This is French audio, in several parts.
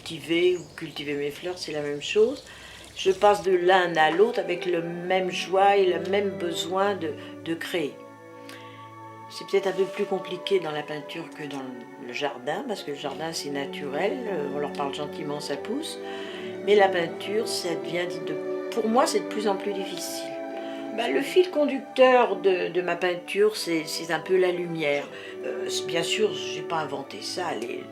cultiver ou cultiver mes fleurs, c'est la même chose. Je passe de l'un à l'autre avec le même joie et le même besoin de créer. C'est peut-être un peu plus compliqué dans la peinture que dans le jardin, parce que le jardin c'est naturel, on leur parle gentiment, ça pousse. Mais la peinture, ça devient, pour moi, c'est de plus en plus difficile. Le fil conducteur de ma peinture, c'est un peu la lumière. Bien sûr, je n'ai pas inventé ça.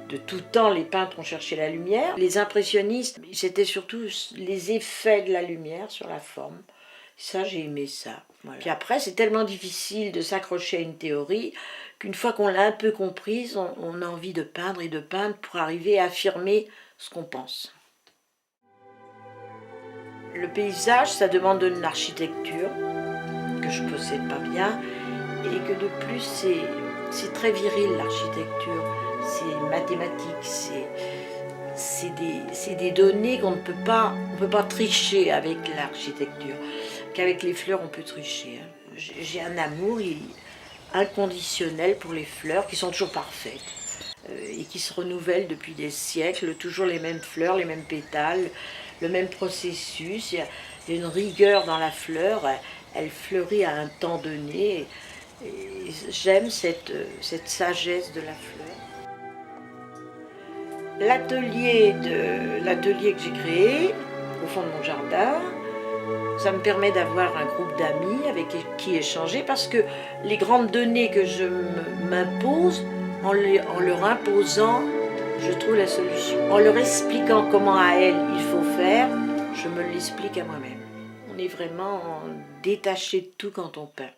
De tout temps, les peintres ont cherché la lumière. Les impressionnistes, c'était surtout les effets de la lumière sur la forme. Ça, j'ai aimé ça. Voilà. Puis après, c'est tellement difficile de s'accrocher à une théorie qu'une fois qu'on l'a un peu comprise, on a envie de peindre et de peindre pour arriver à affirmer ce qu'on pense. Le paysage, ça demande une architecture que je ne possède pas bien et que de plus, c'est très viril l'architecture. C'est mathématique, c'est des données qu'on ne peut pas tricher avec l'architecture. Qu'avec les fleurs, on peut tricher. J'ai un amour inconditionnel pour les fleurs qui sont toujours parfaites et qui se renouvellent depuis des siècles, toujours les mêmes fleurs, les mêmes pétales, le même processus. Il y a une rigueur dans la fleur, elle fleurit à un temps donné. Et j'aime cette sagesse de la fleur. L'atelier que j'ai créé au fond de mon jardin, ça me permet d'avoir un groupe d'amis avec qui échanger parce que les grandes données que je m'impose, en leur imposant, je trouve la solution. En leur expliquant comment à elles il faut faire, je me l'explique à moi-même. On est vraiment détaché de tout quand on peint.